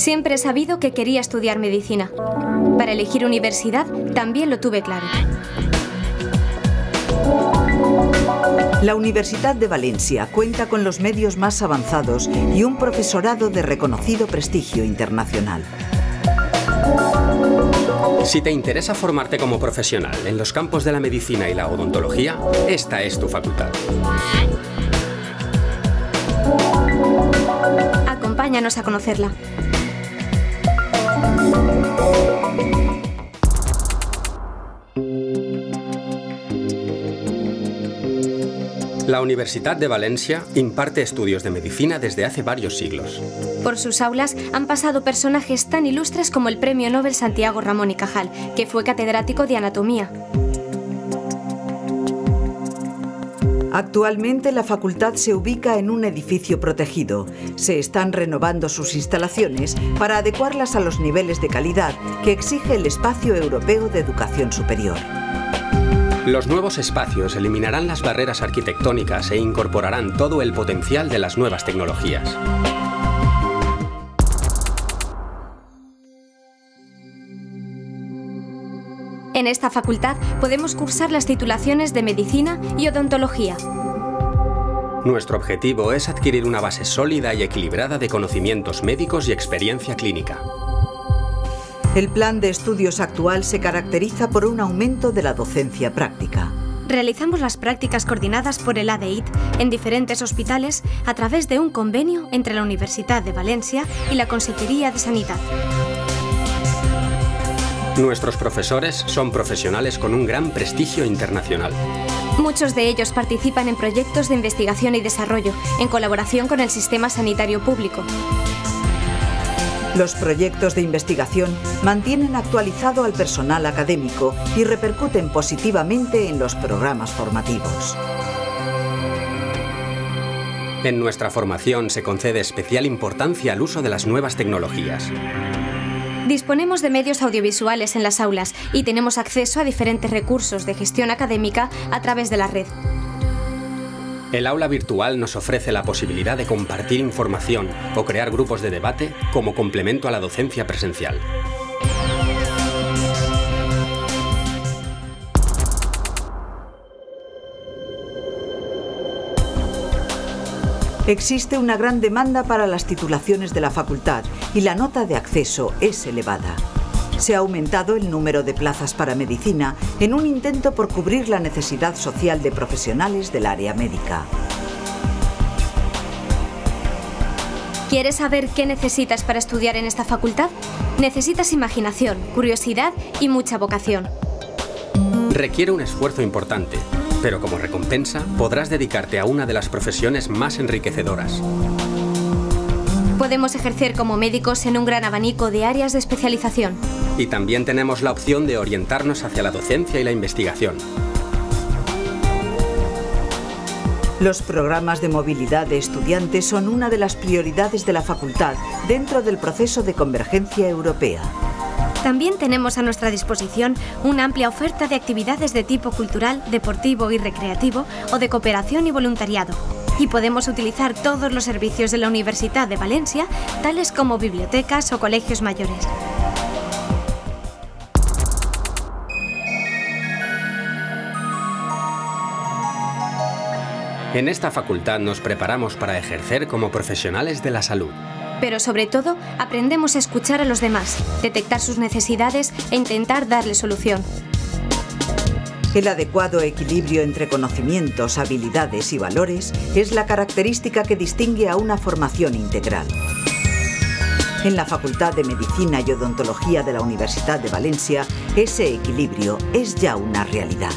Siempre he sabido que quería estudiar medicina. Para elegir universidad también lo tuve claro. La Universidad de Valencia cuenta con los medios más avanzados y un profesorado de reconocido prestigio internacional. Si te interesa formarte como profesional en los campos de la medicina y la odontología, esta es tu facultad. Acompáñanos a conocerla. La Universidad de Valencia imparte estudios de medicina desde hace varios siglos. Por sus aulas han pasado personajes tan ilustres como el Premio Nobel Santiago Ramón y Cajal, que fue catedrático de anatomía. Actualmente la facultad se ubica en un edificio protegido. Se están renovando sus instalaciones para adecuarlas a los niveles de calidad que exige el Espacio Europeo de Educación Superior. Los nuevos espacios eliminarán las barreras arquitectónicas e incorporarán todo el potencial de las nuevas tecnologías. En esta facultad podemos cursar las titulaciones de Medicina y Odontología. Nuestro objetivo es adquirir una base sólida y equilibrada de conocimientos médicos y experiencia clínica. El plan de estudios actual se caracteriza por un aumento de la docencia práctica. Realizamos las prácticas coordinadas por el ADEIT en diferentes hospitales a través de un convenio entre la Universidad de Valencia y la Consejería de Sanidad. Nuestros profesores son profesionales con un gran prestigio internacional. Muchos de ellos participan en proyectos de investigación y desarrollo, en colaboración con el sistema sanitario público. Los proyectos de investigación mantienen actualizado al personal académico y repercuten positivamente en los programas formativos. En nuestra formación se concede especial importancia al uso de las nuevas tecnologías. Disponemos de medios audiovisuales en las aulas y tenemos acceso a diferentes recursos de gestión académica a través de la red. El aula virtual nos ofrece la posibilidad de compartir información o crear grupos de debate como complemento a la docencia presencial. Existe una gran demanda para las titulaciones de la facultad y la nota de acceso es elevada. Se ha aumentado el número de plazas para medicina en un intento por cubrir la necesidad social de profesionales del área médica. ¿Quieres saber qué necesitas para estudiar en esta facultad? Necesitas imaginación, curiosidad y mucha vocación. Requiere un esfuerzo importante, pero como recompensa podrás dedicarte a una de las profesiones más enriquecedoras. Podemos ejercer como médicos en un gran abanico de áreas de especialización. Y también tenemos la opción de orientarnos hacia la docencia y la investigación. Los programas de movilidad de estudiantes son una de las prioridades de la facultad dentro del proceso de convergencia europea. También tenemos a nuestra disposición una amplia oferta de actividades de tipo cultural, deportivo y recreativo o de cooperación y voluntariado. Y podemos utilizar todos los servicios de la Universidad de Valencia, tales como bibliotecas o colegios mayores. En esta facultad nos preparamos para ejercer como profesionales de la salud. Pero sobre todo, aprendemos a escuchar a los demás, detectar sus necesidades e intentar darles solución. El adecuado equilibrio entre conocimientos, habilidades y valores es la característica que distingue a una formación integral. En la Facultad de Medicina y Odontología de la Universidad de Valencia, ese equilibrio es ya una realidad.